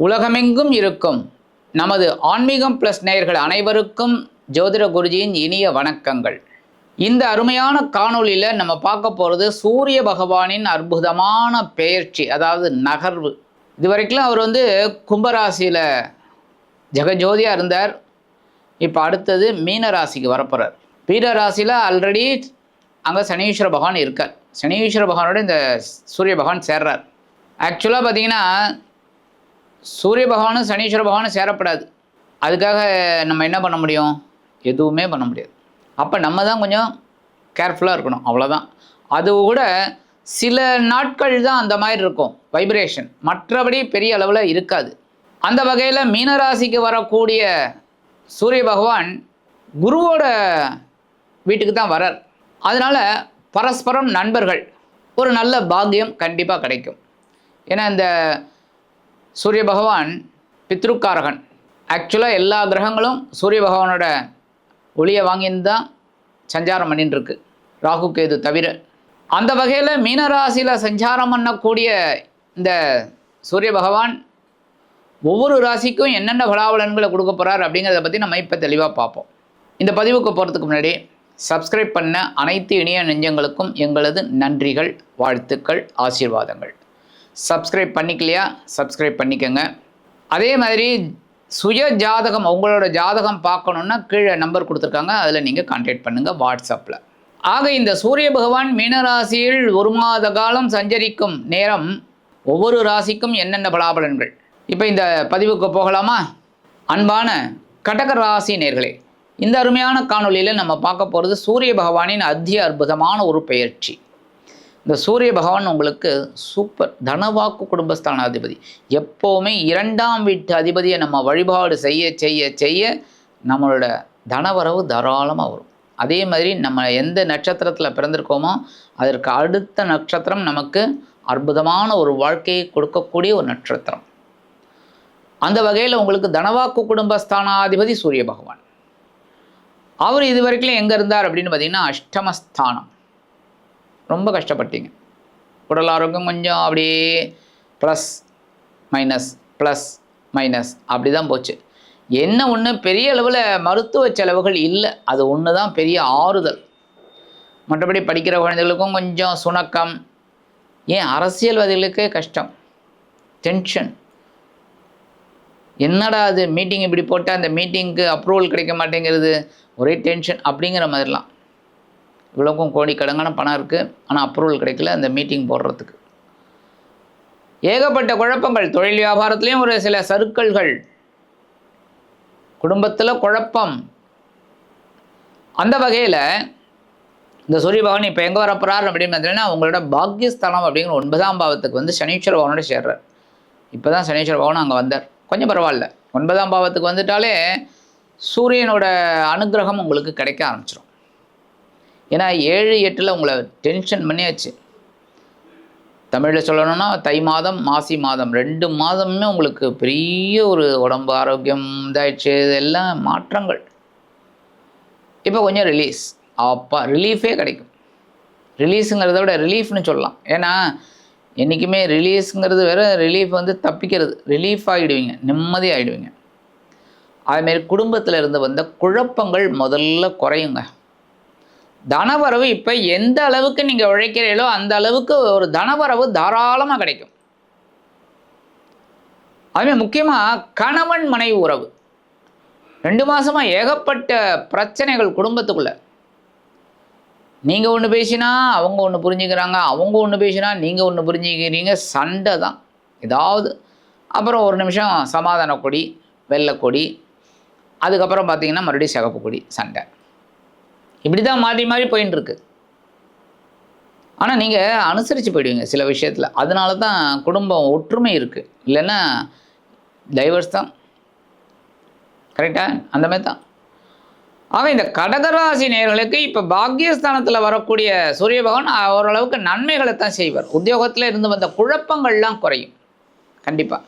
உலகமெங்கும் இருக்கும் நமது ஆன்மீகம் ப்ளஸ் நேயர்கள் அனைவருக்கும் ஜோதிட குருஜியின் இனிய வணக்கங்கள். இந்த அருமையான காணொளியில் நம்ம பார்க்க போகிறது சூரிய பகவானின் அற்புதமான பெயர்ச்சி, அதாவது நகர்வு. இதுவரைக்கும் அவர் கும்பராசியில் ஜெகஜோதியாக இருந்தார். இப்போ அடுத்தது மீன ராசிக்கு வரப்போகிறார். மீன ராசியில் ஆல்ரெடி அங்கே சனீஸ்வர பகவான் இருக்கார். சனீஸ்வர பகவானோட இந்த சூரிய பகவான் சேர்றார். ஆக்சுவலாக பார்த்தீங்கன்னா சூரிய பகவானும் சனீஸ்வர பகவானும் சேரப்படாது. அதுக்காக நம்ம என்ன பண்ண முடியும்? எதுவுமே பண்ண முடியாது. அப்போ நம்ம தான் கொஞ்சம் கேர்ஃபுல்லாக இருக்கணும், அவ்வளோதான். அது கூட சில நாட்கள் தான் அந்த மாதிரி இருக்கும் வைப்ரேஷன், மற்றபடி பெரிய அளவில் இருக்காது. அந்த வகையில் மீனராசிக்கு வரக்கூடிய சூரிய பகவான் குருவோட வீட்டுக்கு தான் வரார். அதனால் பரஸ்பரம் நண்பர்கள், ஒரு நல்ல பாக்கியம் கண்டிப்பாக கிடைக்கும். ஏன்னா இந்த சூரிய பகவான் பித்ருக்காரகன். ஆக்சுவலாக எல்லா கிரகங்களும் சூரிய பகவானோட ஒளியை வாங்கின்னு தான் சஞ்சாரம் பண்ணின்னு இருக்கு, ராகு கேது தவிர. அந்த வகையில் மீனராசியில் சஞ்சாரம் பண்ணக்கூடிய இந்த சூரிய பகவான் ஒவ்வொரு ராசிக்கும் என்னென்ன பலாபலன்களை கொடுக்க போகிறார் அப்படிங்கிறத பற்றி நம்ம இப்போ தெளிவாக பார்ப்போம். இந்த பதிவுக்கு போகிறதுக்கு முன்னாடி சப்ஸ்கிரைப் பண்ண அனைத்து இணைய நெஞ்சங்களுக்கும் எங்களது நன்றிகள், வாழ்த்துக்கள், ஆசீர்வாதங்கள். சப்ஸ்கிரைப் பண்ணிக்கலையா? சப்ஸ்கிரைப் பண்ணிக்கோங்க. அதே மாதிரி சுய ஜாதகம், உங்களோட ஜாதகம் பார்க்கணுன்னா கீழே நம்பர் கொடுத்துருக்காங்க, அதில் நீங்கள் கான்டாக்ட் பண்ணுங்கள் வாட்ஸ்அப்பில். ஆக இந்த சூரிய பகவான் மீனராசியில் ஒரு மாத காலம் சஞ்சரிக்கும் நேரம் ஒவ்வொரு ராசிக்கும் என்னென்ன பலாபலன்கள், இப்போ இந்த பதிவுக்கு போகலாமா? அன்பான கடக ராசி நேர்களே, இந்த அருமையான காணொலியில் நம்ம பார்க்க போகிறது சூரிய பகவானின் அற்புதமான ஒரு பெயர்ச்சி. இந்த சூரிய பகவான் உங்களுக்கு சூப்பர் தனவாக்கு குடும்பஸ்தானாதிபதி. எப்போவுமே 2ஆம் வீட்டு அதிபதியை நம்ம வழிபாடு செய்ய செய்ய செய்ய நம்மளோட தனவரவு தாராளமாக வரும். அதே மாதிரி நம்ம எந்த நட்சத்திரத்தில் பிறந்திருக்கோமோ அதற்கு அடுத்த நட்சத்திரம் நமக்கு அற்புதமான ஒரு வாழ்க்கையை கொடுக்கக்கூடிய ஒரு நட்சத்திரம். அந்த வகையில் உங்களுக்கு தனவாக்கு குடும்பஸ்தானாதிபதி சூரிய பகவான். அவர் இது வரைக்கும் எங்கே இருந்தார் அப்படின்னு பார்த்தீங்கன்னா அஷ்டமஸ்தானம். ரொம்ப கஷ்டப்பட்டீங்க. உடல் ஆரோக்கியம் கொஞ்சம் அப்படியே ப்ளஸ் மைனஸ் அப்படி தான் போச்சு. என்ன ஒன்று, பெரிய அளவில் மருத்துவ செலவுகள் இல்லை, அது ஒன்று தான் பெரிய ஆறுதல். மற்றபடி படிக்கிற குழந்தைகளுக்கும் கொஞ்சம் சுணக்கம், ஏன் அரசியல்வாதிகளுக்கே கஷ்டம், டென்ஷன். என்னடா அது மீட்டிங் இப்படி போட்டால் அந்த மீட்டிங்க்கு அப்ரூவல் கிடைக்க மாட்டேங்கிறது, ஒரே டென்ஷன் அப்படிங்கிற மாதிரிலாம். இவ்வளோக்கும் கோடிக்கணக்கான பணம் இருக்குது, ஆனால் அப்ரூவல் கிடைக்கல அந்த மீட்டிங் போடுறதுக்கு. ஏகப்பட்ட குழப்பங்கள், தொழில் வியாபாரத்துலேயும் ஒரு சில சறுக்கல்கள், குடும்பத்தில் குழப்பம். அந்த வகையில் இந்த சூரிய பகவான் இப்போ எங்கே வரப்போகிறார் அப்படின்னு பார்த்தீங்கன்னா உங்களோட பாக்யஸ்தானம் அப்படிங்கிற 9ஆம் பாவத்துக்கு சனீஸ்வர பகவானோட சேர்றார். இப்போ தான் சனீஸ்வர பகவான் அங்கே வந்தார், கொஞ்சம் பரவாயில்ல. 9ஆம் பாவத்துக்கு வந்துட்டாலே சூரியனோட அனுகிரகம் உங்களுக்கு கிடைக்க ஆரம்பிச்சிடும். ஏன்னா 7, 8 உங்களை டென்ஷன் பண்ணியாச்சு. தமிழில் சொல்லணும்னா தை மாதம் மாசி மாதம் 2 மாதமுமே உங்களுக்கு பெரிய ஒரு உடம்பு ஆரோக்கியம் இதாகிடுச்சு, இதெல்லாம் மாற்றங்கள். இப்போ கொஞ்சம் ரிலீஸ், அப்பா ரிலீஃபே கிடைக்கும். ரிலீஸுங்கிறத விட ரிலீஃப்னு சொல்லலாம். ஏன்னா என்றைக்குமே ரிலீஸுங்கிறது வேறு, ரிலீஃப் தப்பிக்கிறது. ரிலீஃப் ஆகிடுவீங்க, நிம்மதி ஆகிடுவீங்க. அதுமாரி குடும்பத்தில் இருந்து வந்த குழப்பங்கள் முதல்ல குறையுங்க. தனவரவு இப்போ எந்த அளவுக்கு நீங்கள் உழைக்கிறீங்களோ அந்த அளவுக்கு ஒரு தனவரவு தாராளமாக கிடைக்கும். அதுமாதிரி முக்கியமாக கணவன் மனைவி உறவு 2 மாதமாக ஏகப்பட்ட பிரச்சனைகள் குடும்பத்துக்குள்ள. நீங்கள் ஒன்று பேசினா அவங்க ஒன்று புரிஞ்சுக்கிறாங்க, அவங்க ஒன்று பேசினா நீங்கள் ஒன்று புரிஞ்சுக்கிறீங்க, சண்டை தான் ஏதாவது. அப்புறம் ஒரு நிமிஷம் சமாதான கொடி, வெள்ளை கொடி, அதுக்கப்புறம் பார்த்தீங்கன்னா மறுபடியும் சிகப்பு கொடி, சண்டை. இப்படி தான் மாறி மாறி போயின்னு இருக்கு. ஆனால் நீங்கள் அனுசரித்து போயிடுவீங்க சில விஷயத்தில். அதனால தான் குடும்பம் ஒற்றுமை இருக்குது, இல்லைன்னா டைவர்ஸ் தான். கரெக்டாக அந்த மாதிரி தான். ஆக இந்த கடகராசி நேயர்களுக்கு இப்போ பாக்யஸ்தானத்தில் வரக்கூடிய சூரிய பகவான் ஓரளவுக்கு நன்மைகளை தான் செய்வார். உத்தியோகத்தில் இருந்து வந்த குழப்பங்கள்லாம் குறையும் கண்டிப்பாக.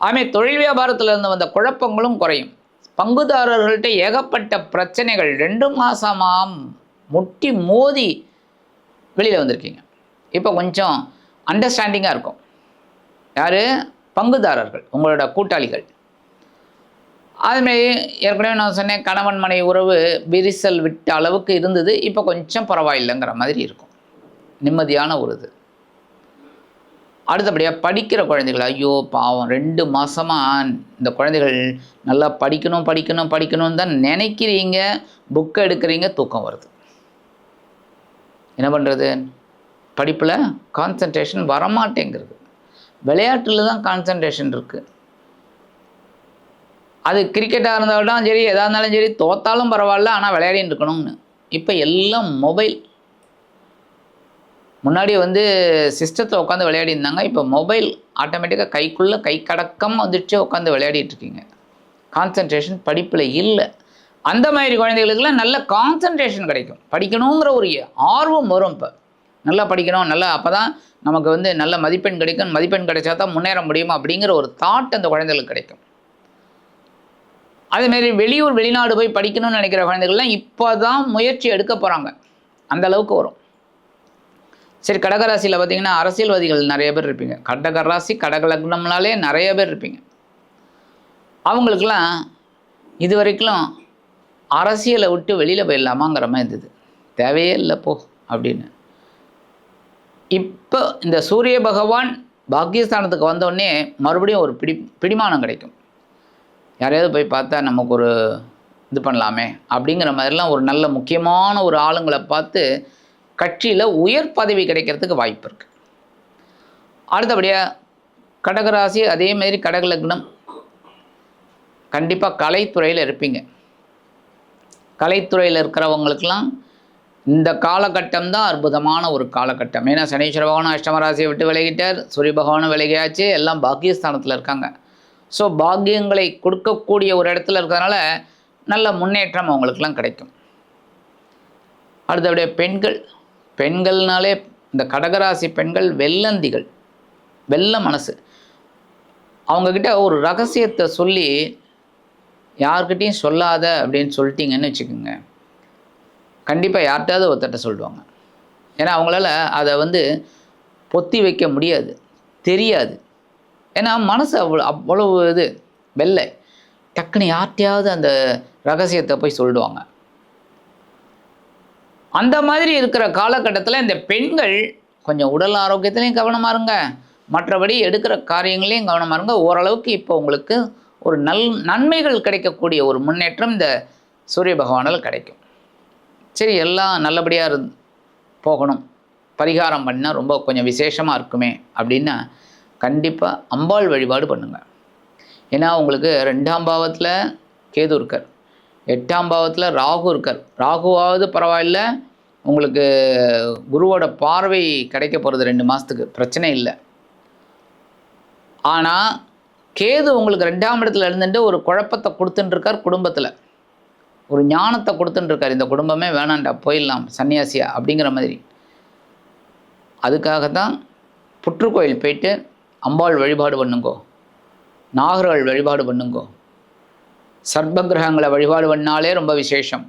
ஆகவே தொழில் வியாபாரத்தில் இருந்து வந்த குழப்பங்களும் குறையும். பங்குதாரர்கள்ட்ட ஏகப்பட்ட பிரச்சனைகள் 2 மாதமாக முட்டி மோதி வெளியில் வந்திருக்கீங்க. இப்போ கொஞ்சம் அண்டர்ஸ்டாண்டிங்காக இருக்கும். யார்? பங்குதாரர்கள், உங்களோட கூட்டாளிகள். அதுமாரி ஏற்கனவே நான் சொன்னேன், கணவன் மனைவி உறவு விரிசல் விட்ட அளவுக்கு இருந்தது, இப்போ கொஞ்சம் பரவாயில்லைங்கிற மாதிரி இருக்கும், நிம்மதியான ஒரு இது. அடுத்தபடியாக படிக்கிற குழந்தைகள், ஐயோ பாவம் 2 மாதமாக இந்த குழந்தைகள் நல்லா படிக்கணும் படிக்கணும் படிக்கணும்னு தான் நினைக்கிறீங்க, புக்கை எடுக்கிறீங்க, தூக்கம் வருது. என்ன பண்ணுறது? படிப்பில் கான்சன்ட்ரேஷன் வரமாட்டேங்கிறது. விளையாட்டில் தான் கான்சன்ட்ரேஷன் இருக்குது. அது கிரிக்கெட்டாக இருந்தாலும் சரி, எதாக இருந்தாலும் சரி, தோத்தாலும் பரவாயில்ல, ஆனால் விளையாடின்னு இருக்கணும்னு. இப்போ எல்லாம் மொபைல். முன்னாடி சிஸ்டத்தில் உட்காந்து விளையாடி இருந்தாங்க, இப்போ மொபைல் ஆட்டோமேட்டிக்காக கைக்குள்ளே கை கடக்கம் வந்துட்டு உட்காந்து விளையாடிட்டு இருக்கீங்க. கான்சன்ட்ரேஷன் படிப்பில் இல்லை. அந்த மாதிரி குழந்தைகளுக்கெல்லாம் நல்ல கான்சன்ட்ரேஷன் கிடைக்கும், படிக்கணுங்கிற ஒரு ஆர்வம் வரும். இப்போ நல்லா படிக்கணும், நல்லா அப்போ தான் நமக்கு நல்ல மதிப்பெண் கிடைக்கும், மதிப்பெண் கிடைச்சா தான் முன்னேற முடியும் அப்படிங்கிற ஒரு தாட் அந்த குழந்தைகளுக்கு கிடைக்கும். அதேமாரி வெளியூர் வெளிநாடு போய் படிக்கணும்னு நினைக்கிற குழந்தைகள்லாம் இப்போ தான் முயற்சி எடுக்க போகிறாங்க, அந்த அளவுக்கு வரும். சரி, கடகராசியில் பார்த்திங்கன்னா அரசியல்வாதிகள் நிறைய பேர் இருப்பீங்க. கடகராசி கடக லக்னம்னாலே நிறைய பேர் இருப்பீங்க. அவங்களுக்கெல்லாம் இது வரைக்கும் அரசியலை விட்டு வெளியில் போயிடலாமாங்கிற மாதிரி இருந்தது, தேவையே இல்லை போ அப்படின்னு. இப்போ இந்த சூரிய பகவான் பாக்கியஸ்தானத்துக்கு வந்தோடனே மறுபடியும் ஒரு பிடிமானம் கிடைக்கும். யாரையாவது போய் பார்த்தா நமக்கு ஒரு இது பண்ணலாமே அப்படிங்கிற மாதிரிலாம் ஒரு நல்ல முக்கியமான ஒரு ஆளுங்களை பார்த்து கட்சியில் உயர் பதவி கிடைக்கிறதுக்கு வாய்ப்பு இருக்குது. அடுத்தபடியாக கடகராசி, அதேமாரி கடக லக்னம், கண்டிப்பாக கலைத்துறையில் இருப்பீங்க. கலைத்துறையில் இருக்கிறவங்களுக்கெல்லாம் இந்த காலகட்டம் தான் அற்புதமான ஒரு காலகட்டம். ஏன்னா சனீஸ்வர பகவான் அஷ்டமராசியை விட்டு விலகிட்டார், சூரிய பகவானும் விலகியாச்சு, எல்லாம் பாக்கியஸ்தானத்தில் இருக்காங்க. ஸோ பாக்கியங்களை கொடுக்கக்கூடிய ஒரு இடத்துல இருக்கிறதுனால நல்ல முன்னேற்றம் அவங்களுக்கெல்லாம் கிடைக்கும். அடுத்தபடியே பெண்கள்னாலே இந்த கடகராசி பெண்கள் வெள்ளந்திகள், வெள்ள மனசு. அவங்கக்கிட்ட ஒரு ரகசியத்தை சொல்லி யார்கிட்டையும் சொல்லாத அப்படின்னு சொல்லிட்டீங்கன்னு வச்சுக்கோங்க, கண்டிப்பாக யார்கிட்டையாவது ஒருத்தட்ட சொல்லுவாங்க. ஏன்னா அவங்களால அதை பொத்தி வைக்க முடியாது, தெரியாது. ஏன்னா மனசு அவ்வளவு இது வெள்ளை, டக்குன்னு யார்கிட்டையாவது அந்த ரகசியத்தை போய் சொல்லிடுவாங்க. அந்த மாதிரி இருக்கிற காலகட்டத்தில் இந்த பெண்கள் கொஞ்சம் உடல் ஆரோக்கியத்துலேயும் கவனமாக இருங்க, மற்றபடி எடுக்கிற காரியங்களையும் கவனமாக இருங்க. ஓரளவுக்கு இப்போ உங்களுக்கு ஒரு நன்மைகள் கிடைக்கக்கூடிய ஒரு முன்னேற்றம் இந்த சூரிய பகவானால் கிடைக்கும். சரி, எல்லாம் நல்லபடியாக போகணும், பரிகாரம் பண்ணால் ரொம்ப கொஞ்சம் விசேஷமாக இருக்குமே அப்படின்னா கண்டிப்பாக அம்பாள் வழிபாடு பண்ணுங்கள். ஏன்னா உங்களுக்கு 2ஆம் பாவத்தில் கேது இருக்கார், 8ஆம் பாவத்தில் ராகு இருக்கார். ராகுவாவது பரவாயில்ல, உங்களுக்கு குருவோட பார்வை கிடைக்க போகிறது 2 மாதத்துக்கு, பிரச்சனை இல்லை. ஆனால் கேது உங்களுக்கு 2ஆம் இடத்துல இருந்துட்டு ஒரு குழப்பத்தை கொடுத்துட்டுருக்கார், குடும்பத்தில் ஒரு ஞானத்தை கொடுத்துட்டுருக்கார். இந்த குடும்பமே வேணாண்டா, போயிடலாம் சன்னியாசியா அப்படிங்கிற மாதிரி. அதுக்காகத்தான் புற்றுக்கோயில் போயிட்டு அம்பாள் வழிபாடு பண்ணுங்கோ, நாகர்கள் வழிபாடு பண்ணுங்கோ, சர்பகிரகங்களை வழிபாடு பண்ணாலே ரொம்ப விசேஷம்,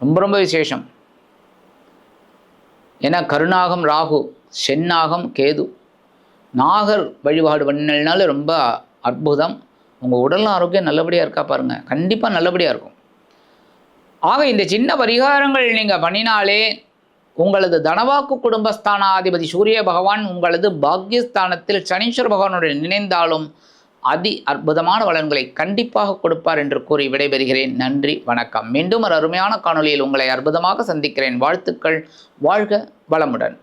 ரொம்ப ரொம்ப விசேஷம். ஏன்னா கருநாகம் ராகு, செந்நாகம் கேது, நாகர் வழிபாடு பண்ணினாலே ரொம்ப அற்புதம். உங்கள் உடல் ஆரோக்கியம் நல்லபடியாக இருக்கா பாருங்கள், கண்டிப்பாக நல்லபடியாக இருக்கும். ஆக இந்த சின்ன பரிகாரங்கள் நீங்கள் பண்ணினாலே உங்களது தனவாக்கு குடும்பஸ்தானாதிபதி சூரிய பகவான் உங்களது பாக்கியஸ்தானத்தில் சனீஸ்வர பகவானுடன் இணைந்தாலும் அதி அற்புதமான பலன்களை கண்டிப்பாக கொடுப்பார் என்று கூறி விடைபெறுகிறேன். நன்றி, வணக்கம். மீண்டும் ஒரு அருமையான காணொளியில் உங்களை அற்புதமாக சந்திக்கிறேன். வாழ்த்துக்கள். வாழ்க வளமுடன்.